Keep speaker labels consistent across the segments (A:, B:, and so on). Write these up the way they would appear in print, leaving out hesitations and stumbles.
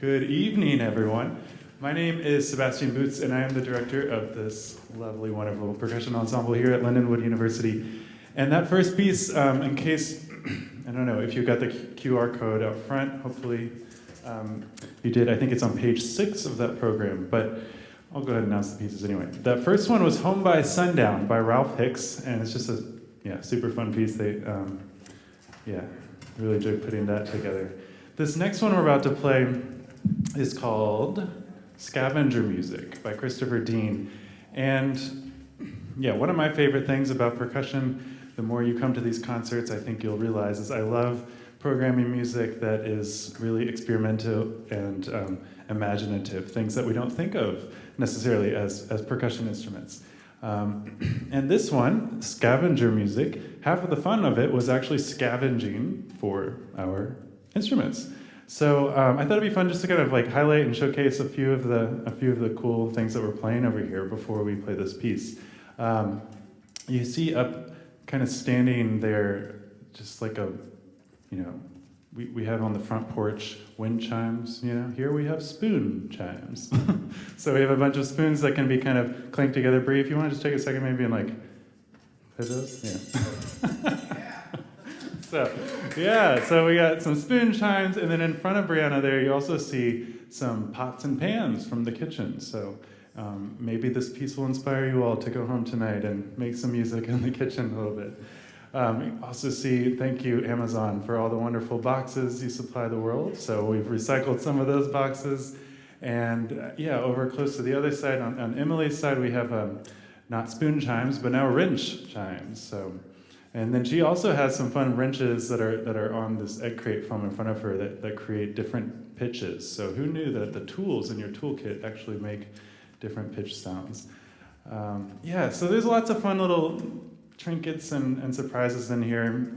A: Good evening, everyone. My name is Sebastian Boots, and I am the director of this lovely, wonderful percussion ensemble here at Lindenwood University. And that first piece, in case, I don't know, if you got the QR code out front, hopefully you did. I think it's on page 6 of that program, but I'll go ahead and announce the pieces anyway. That first one was Home by Sundown by Ralph Hicks, and it's just a super fun piece. They really enjoyed putting that together. This next one we're about to play is called Scavenger Music by Christopher Deane. And one of my favorite things about percussion, the more you come to these concerts, I think you'll realize, is I love programming music that is really experimental and imaginative, things that we don't think of necessarily as percussion instruments. And this one, Scavenger music, half of the fun of it was actually scavenging for our instruments. So I thought it'd be fun just to kind of like highlight and showcase a few of the cool things that we're playing over here before we play this piece. You see up kind of standing there, just like a, we have on the front porch wind chimes, here we have spoon chimes. So we have a bunch of spoons that can be kind of clanked together. Bree, if you want to just take a second maybe and like, play those? Yeah. So we got some spoon chimes, and then in front of Brianna there, you also see some pots and pans from the kitchen. So maybe this piece will inspire you all to go home tonight and make some music in the kitchen a little bit. You also see, thank you, Amazon, for all the wonderful boxes you supply the world. So we've recycled some of those boxes. And over close to the other side, on Emily's side, we have not spoon chimes, but now wrench chimes. So, and then she also has some fun wrenches that are on this egg crate foam in front of her that create different pitches. So who knew that the tools in your toolkit actually make different pitch sounds? So there's lots of fun little trinkets and surprises in here.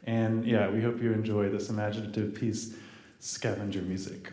A: We hope you enjoy this imaginative piece, Scavenger music.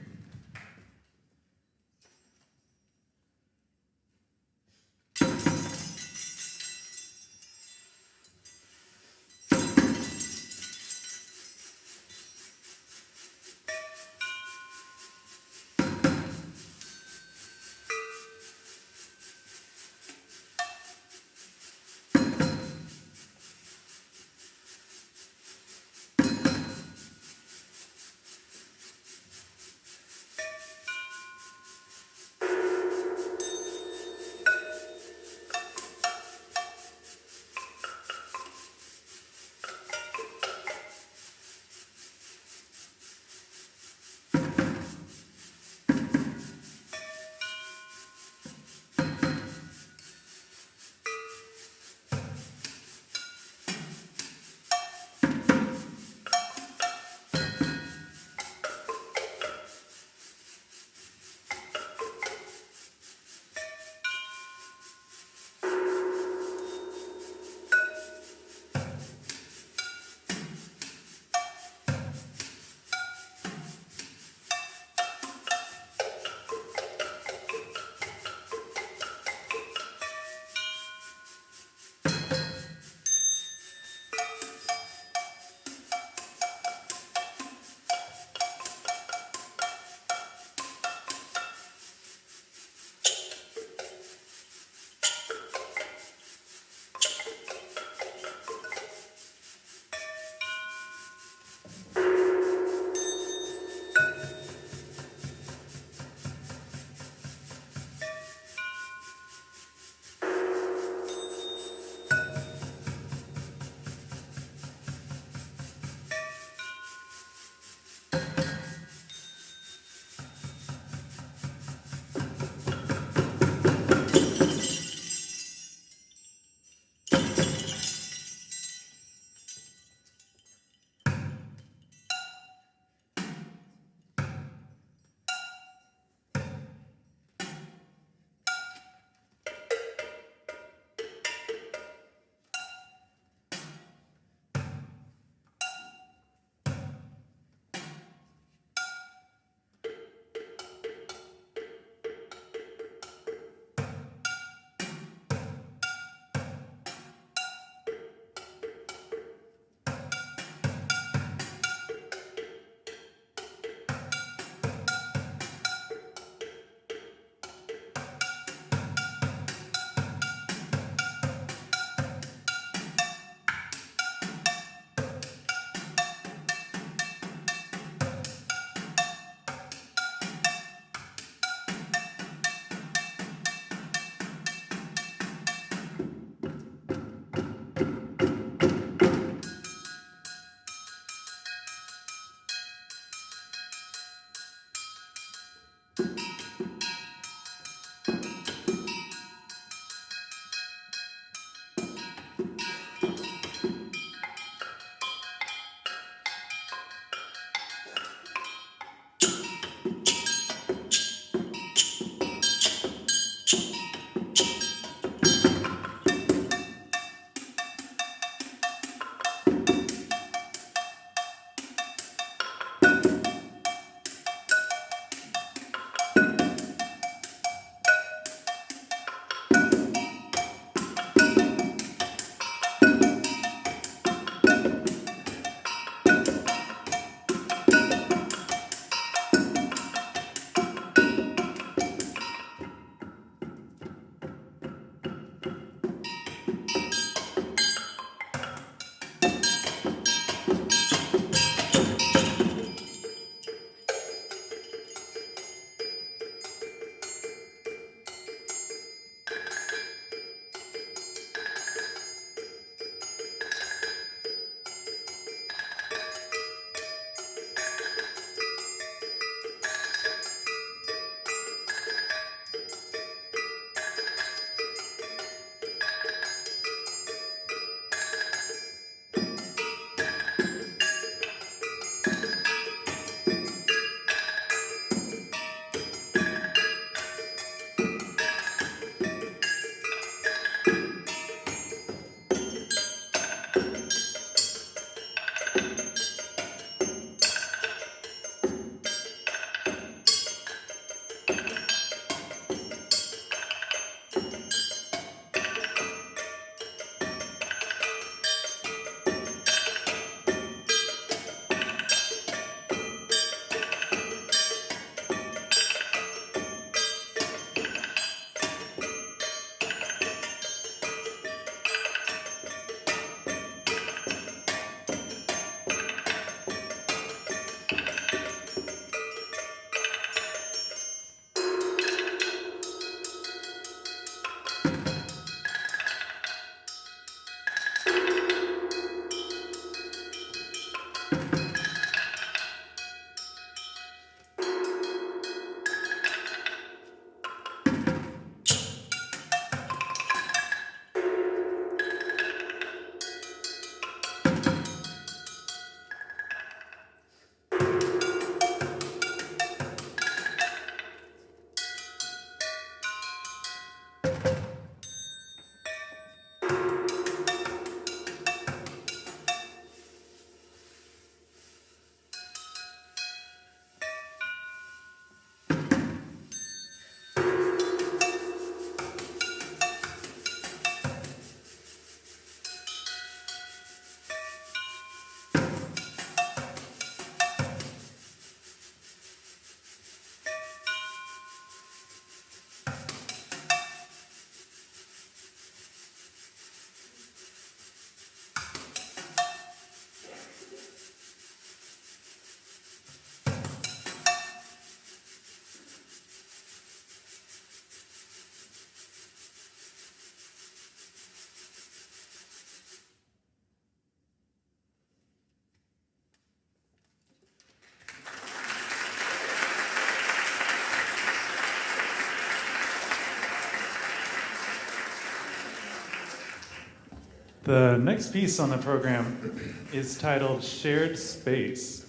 A: The next piece on the program is titled Shared Space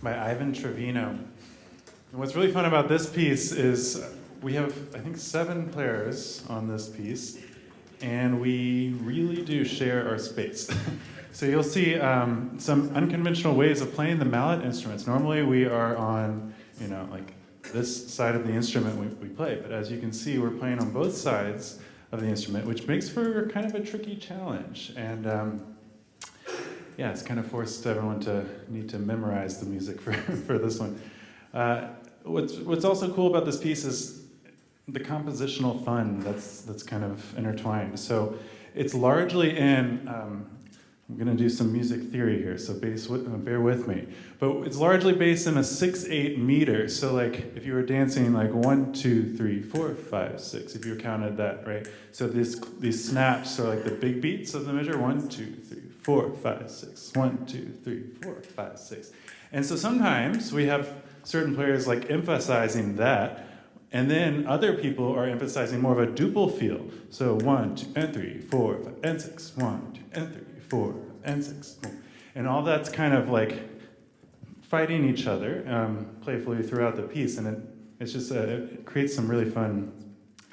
A: by Ivan Trevino. And what's really fun about this piece is we have, I think, 7 players on this piece, and we really do share our space. So you'll see some unconventional ways of playing the mallet instruments. Normally we are on, like this side of the instrument we play, but as you can see, we're playing on both sides of the instrument, which makes for kind of a tricky challenge. And it's kind of forced everyone to need to memorize the music for this one. What's also cool about this piece is the compositional fun that's kind of intertwined. So it's largely in, I'm going to do some music theory here, so bear with me. But it's largely based in a 6/8 meter. So like if you were dancing like 1, 2, 3, 4, 5, 6, if you counted that, right? So these snaps are like the big beats of the measure. 1, 2, 3, 4, 5, 6. 1, 2, 3, 4, 5, 6. And so sometimes we have certain players like emphasizing that, and then other people are emphasizing more of a duple feel. So 1, 2, and 3, 4, 5, and 6. 1, 2, and 3, 4, and 6. And all that's kind of like fighting each other playfully throughout the piece, and it creates some really fun,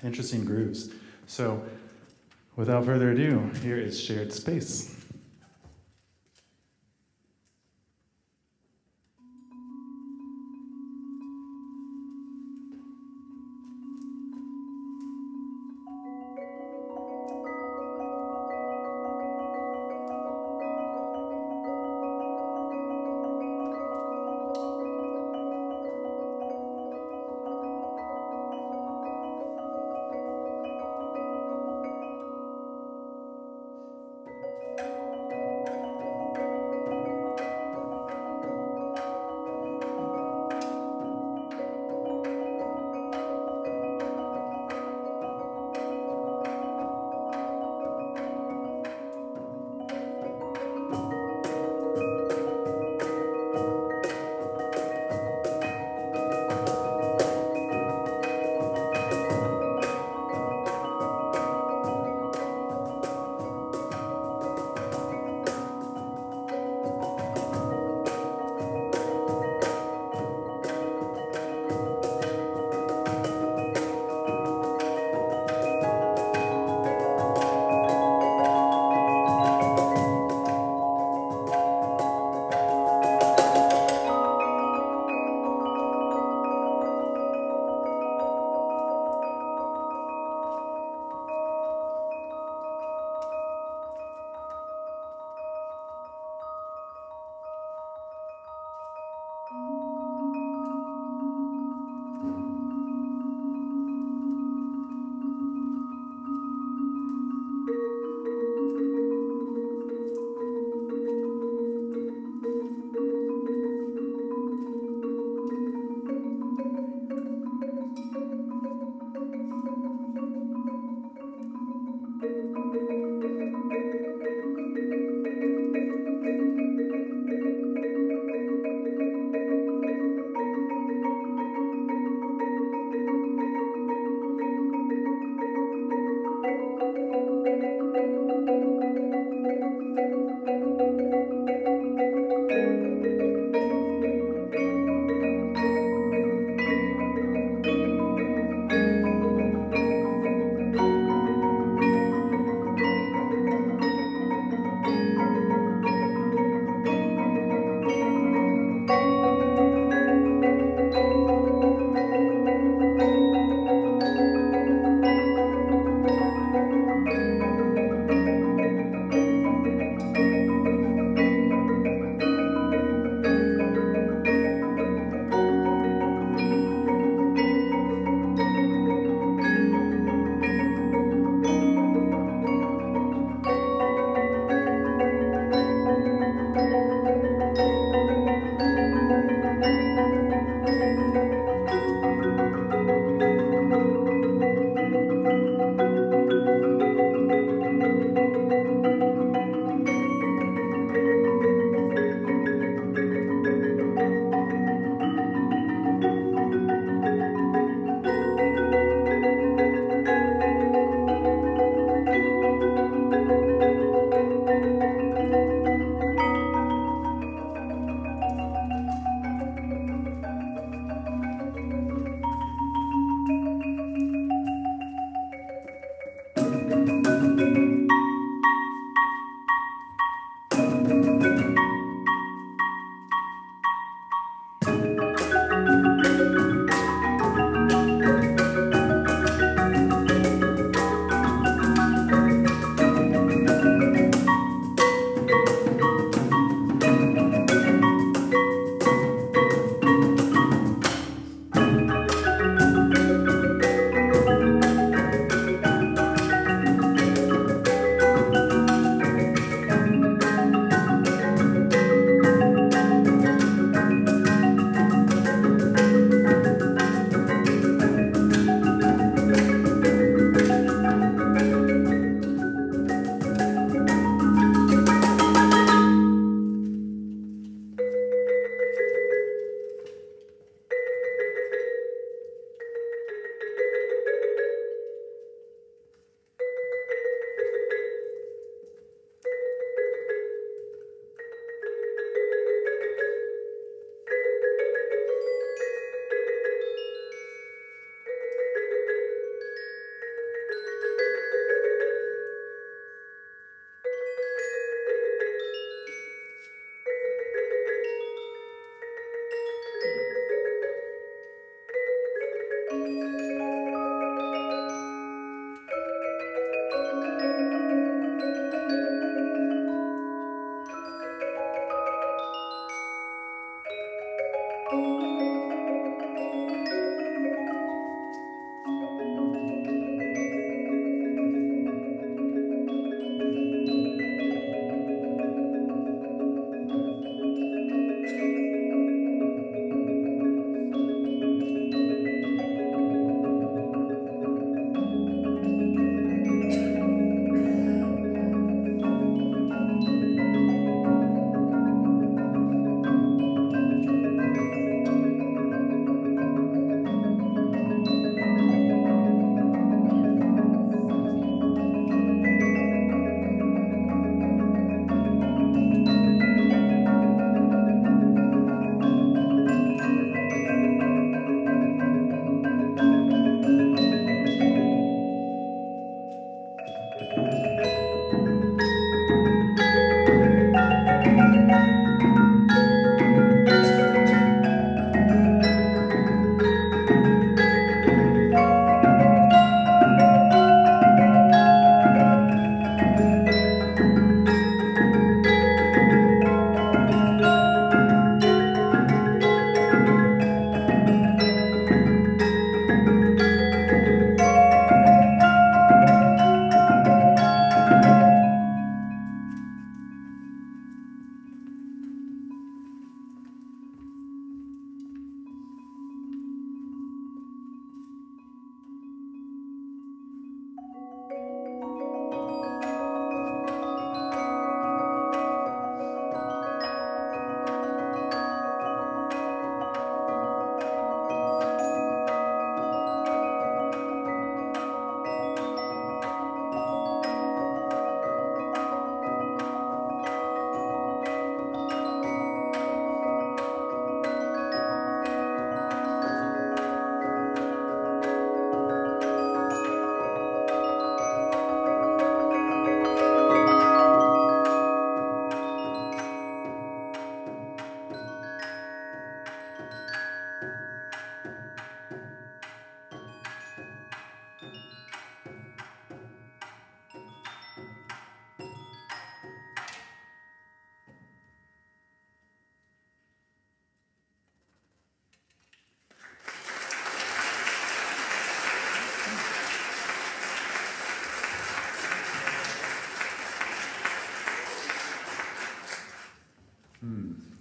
A: interesting grooves. So without further ado, here is Shared Space.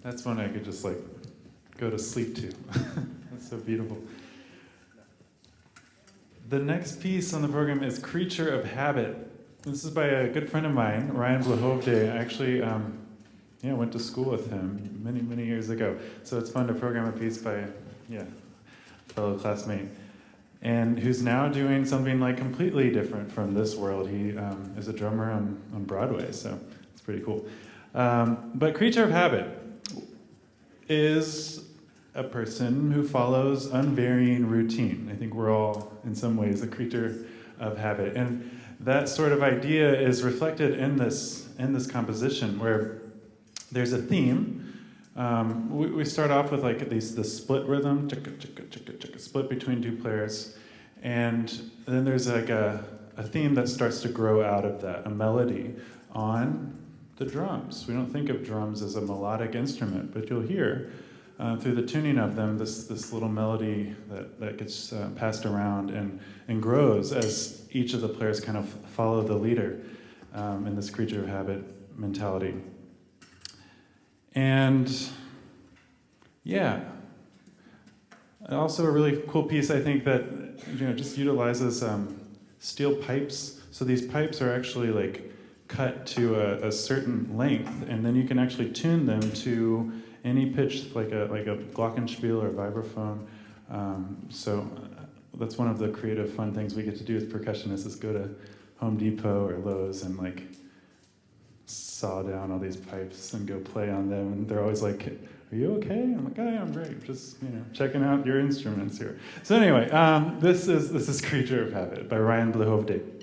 A: That's one I could just like go to sleep to. That's so beautiful. The next piece on the program is Creature of Habit. This is by a good friend of mine, Ryan Blihovde. I actually went to school with him many, many years ago. So it's fun to program a piece by a fellow classmate. And who's now doing something like completely different from this world. He is a drummer on Broadway, so it's pretty cool. But Creature of Habit is a person who follows unvarying routine. I think we're all, in some ways, a creature of habit. And that sort of idea is reflected in this composition, where there's a theme. We start off with like the split rhythm, split between two players, and then there's like a theme that starts to grow out of that, a melody on the drums. We don't think of drums as a melodic instrument, but you'll hear through the tuning of them this little melody that gets passed around and grows as each of the players kind of follow the leader in this creature of habit mentality. And also a really cool piece, I think, that just utilizes steel pipes. So these pipes are actually like cut to a certain length, and then you can actually tune them to any pitch, like a glockenspiel or vibraphone. So that's one of the creative, fun things we get to do as percussionists, is go to Home Depot or Lowe's and like saw down all these pipes and go play on them. And they're always like, "Are you okay?" I'm like, "I am great. Just checking out your instruments here." So anyway, this is Creature of Habit by Ryan Blihovde.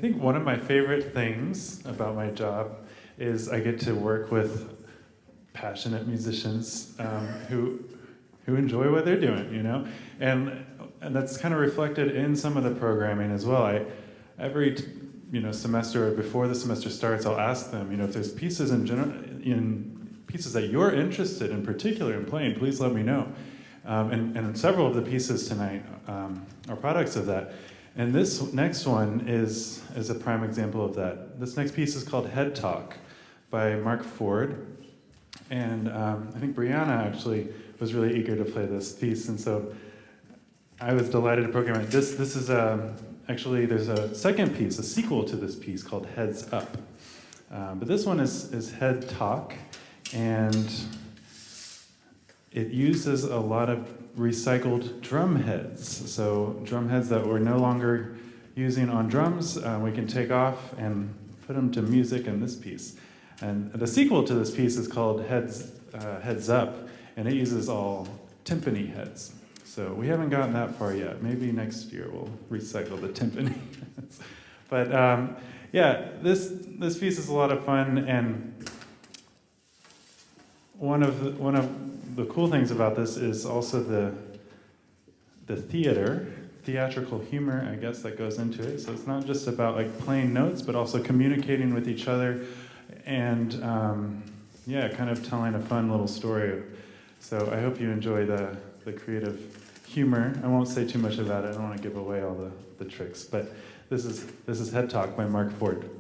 A: think one of my favorite things about my job is I get to work with passionate musicians who enjoy what they're doing, you know, and that's kind of reflected in some of the programming as well. Every semester or before the semester starts, I'll ask them, if there's pieces in pieces that you're interested in particular in playing, please let me know. And several of the pieces tonight are products of that. And this next one is a prime example of that. This next piece is called Head Talk by Mark Ford. And I think Brianna actually was really eager to play this piece, and so I was delighted to program it. This is actually, there's a second piece, a sequel to this piece called Heads Up. But this one is Head Talk, and it uses a lot of recycled drum heads. So drum heads that we're no longer using on drums, we can take off and put them to music in this piece. And the sequel to this piece is called Heads Up, and it uses all timpani heads. So we haven't gotten that far yet. Maybe next year we'll recycle the timpani heads. But yeah, this piece is a lot of fun, and one of the cool things about this is also the theatrical humor, I guess, that goes into it. So it's not just about like playing notes, but also communicating with each other, and kind of telling a fun little story. So I hope you enjoy the creative humor. I won't say too much about it. I don't want to give away all the tricks. But this is Head Talk by Mark Ford.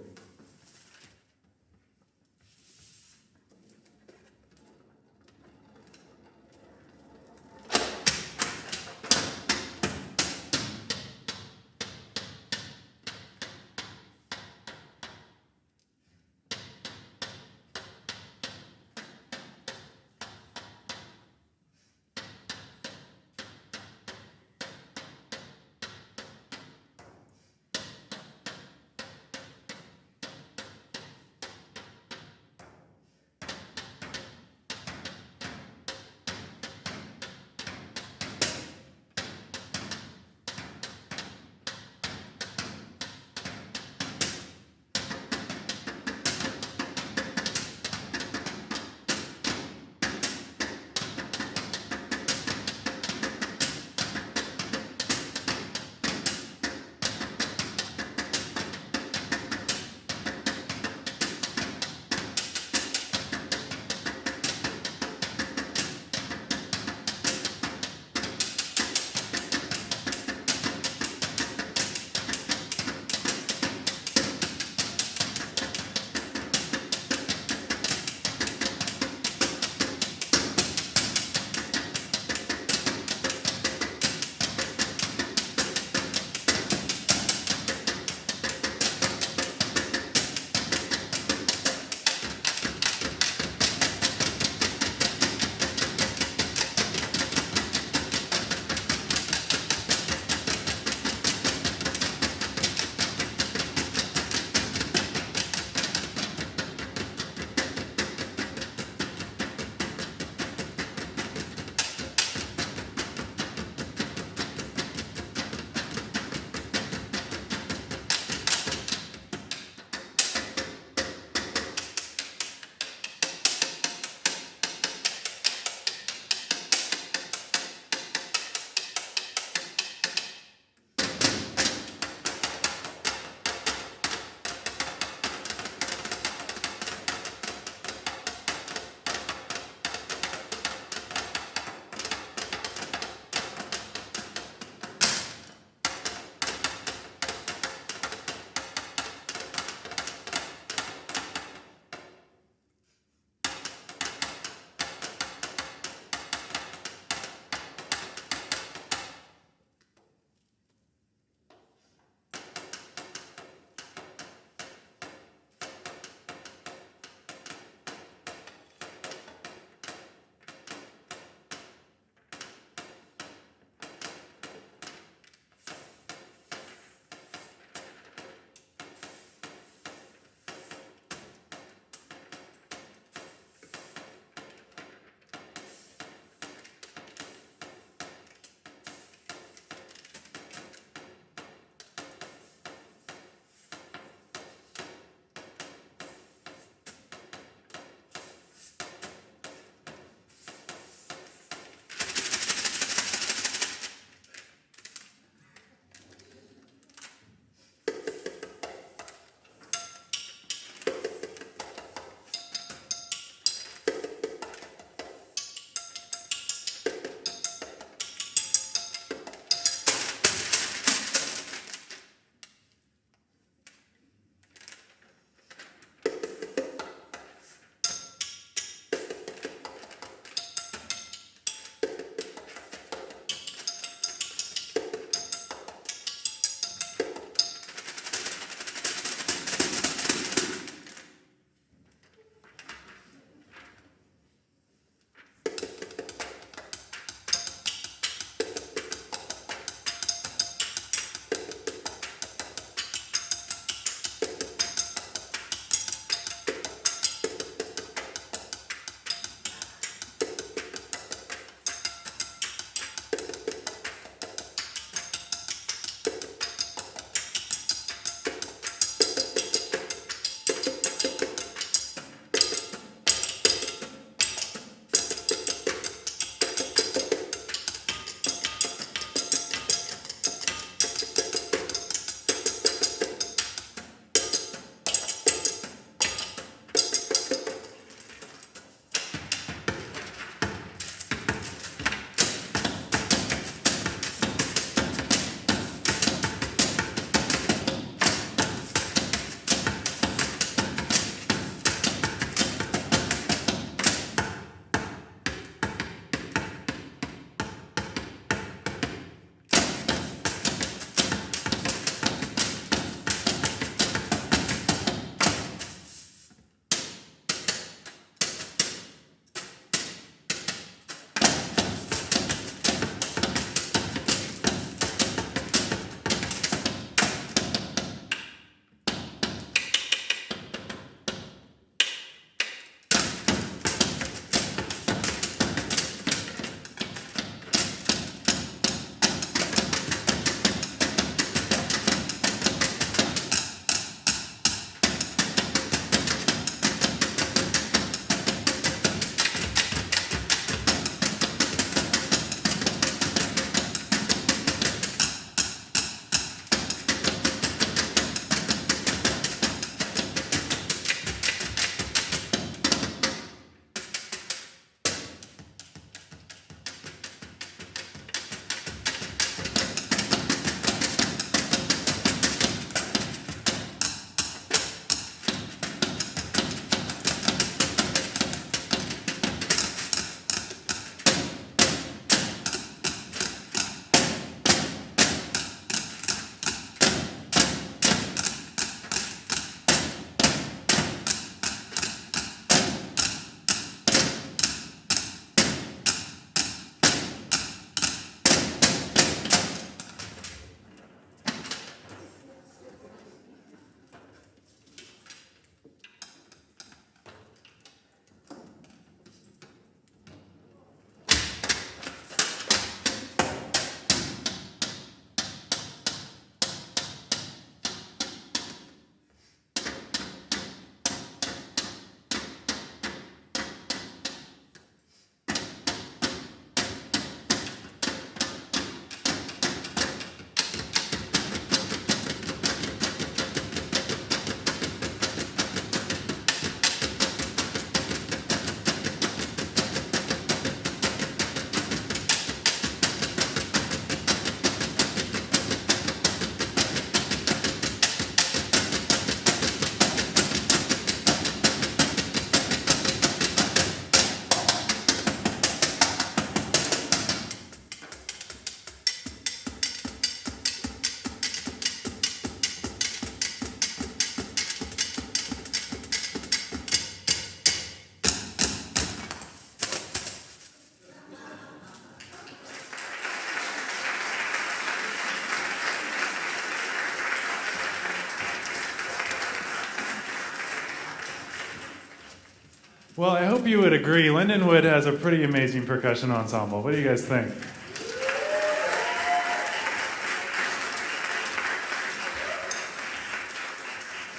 A: Well, I hope you would agree. Lindenwood has a pretty amazing percussion ensemble. What do you guys think?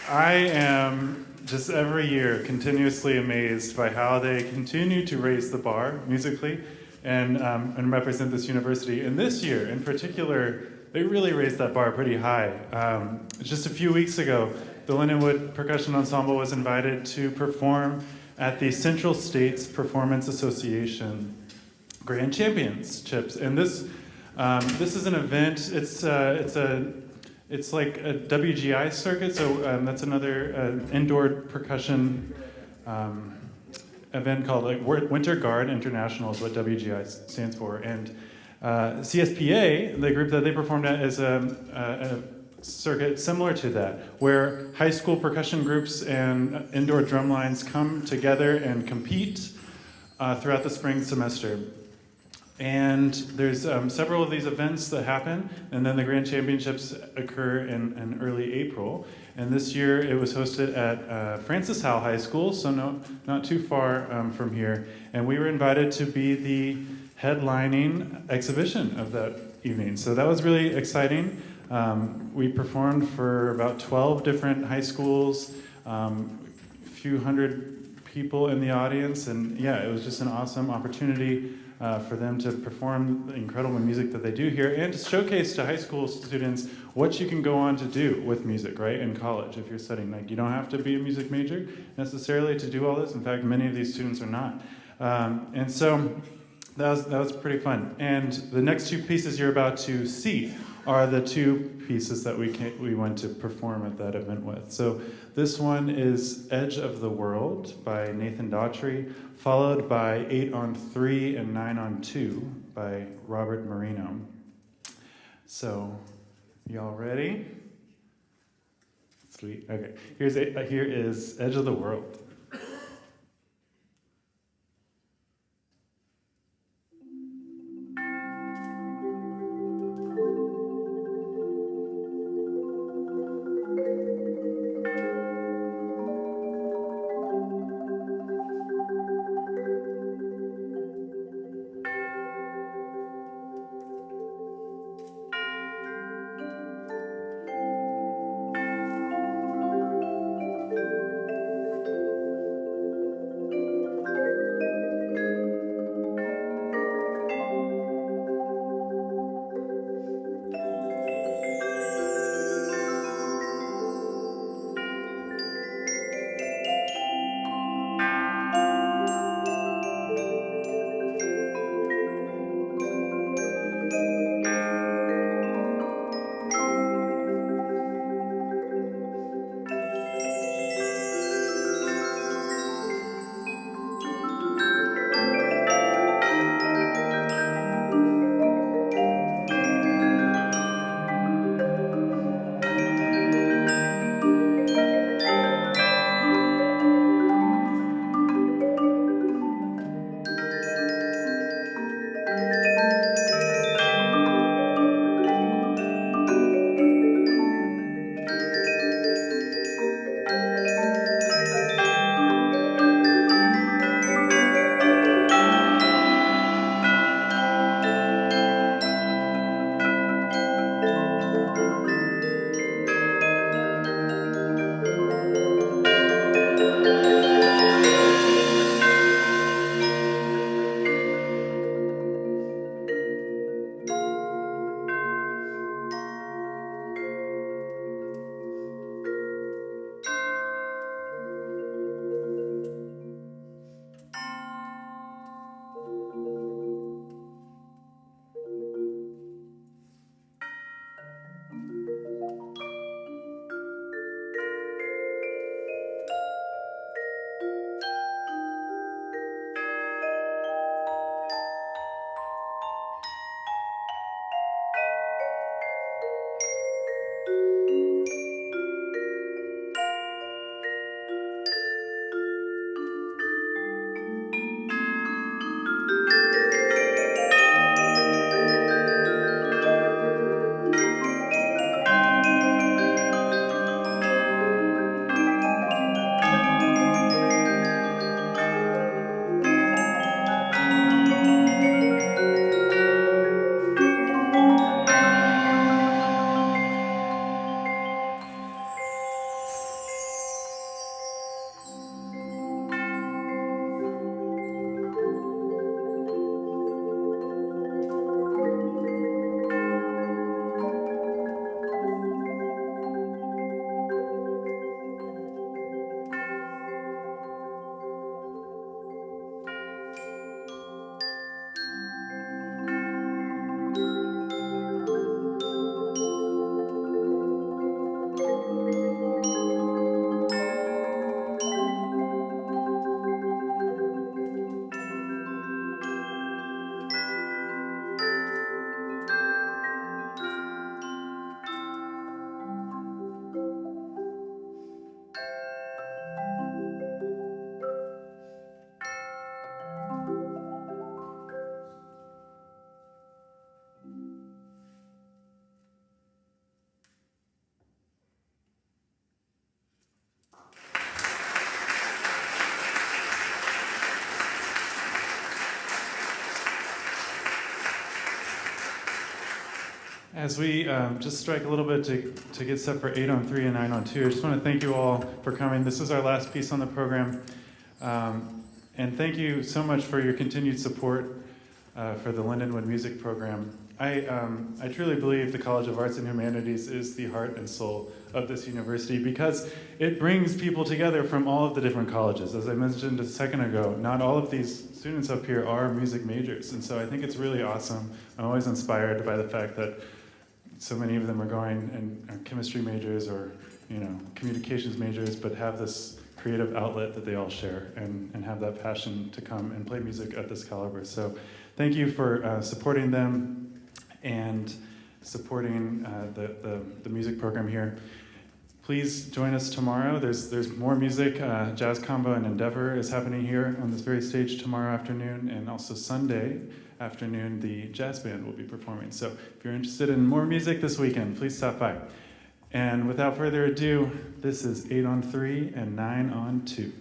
A: I am just every year continuously amazed by how they continue to raise the bar musically and represent this university. And this year in particular, they really raised that bar pretty high. Just a few weeks ago, the Lindenwood Percussion Ensemble was invited to perform at the Central States Performance Association Grand Championships. And this is an event. It's like a WGI circuit, so that's another indoor percussion event called like Winter Guard International is what WGI stands for. And CSPA, the group that they performed at, is a circuit similar to that, where high school percussion groups and indoor drum lines come together and compete throughout the spring semester. And there's several of these events that happen, and then the Grand Championships occur in early April. And this year it was hosted at Francis Howell High School, so not too far from here. And we were invited to be the headlining exhibition of that evening. So that was really exciting. We performed for about 12 different high schools, a few hundred people in the audience, and yeah, it was just an awesome opportunity for them to perform the incredible music that they do here and to showcase to high school students what you can go on to do with music, right, in college if you're studying. Like, you don't have to be a music major necessarily to do all this. In fact, many of these students are not. And so that was pretty fun. And the next two pieces you're about to see are the two pieces that we went to perform at that event with. So this one is Edge of the World by Nathan Daughtrey, followed by 8 on 3 and 9 on 2 by Robert Marino. So, y'all ready? Sweet. Okay. Here is Edge of the World. As we just strike a little bit to get set for 8 on 3 and 9 on 2, I just want to thank you all for coming. This is our last piece on the program. And thank you so much for your continued support for the Lindenwood Music Program. I truly believe the College of Arts and Humanities is the heart and soul of this university because it brings people together from all of the different colleges. As I mentioned a second ago, not all of these students up here are music majors, and so I think it's really awesome. I'm always inspired by the fact that so many of them are going and are chemistry majors or communications majors, but have this creative outlet that they all share and have that passion to come and play music at this caliber. So thank you for supporting them and supporting the music program here. Please join us tomorrow. There's more music. Jazz Combo and Endeavor is happening here on this very stage tomorrow afternoon, and also Sunday afternoon, the jazz band will be performing. So if you're interested in more music this weekend, please stop by. And without further ado, this is 8 on 3 and 9 on 2.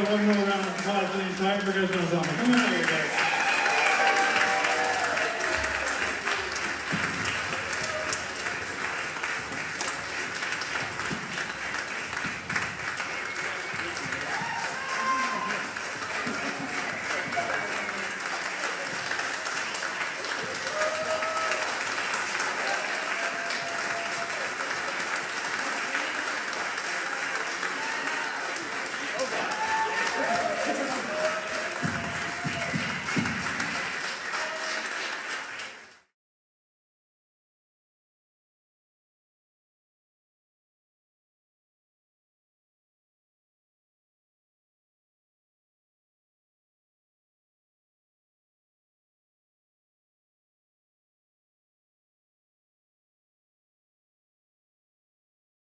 B: one more round of applause for the entire percussion ensemble. Come on, you guys.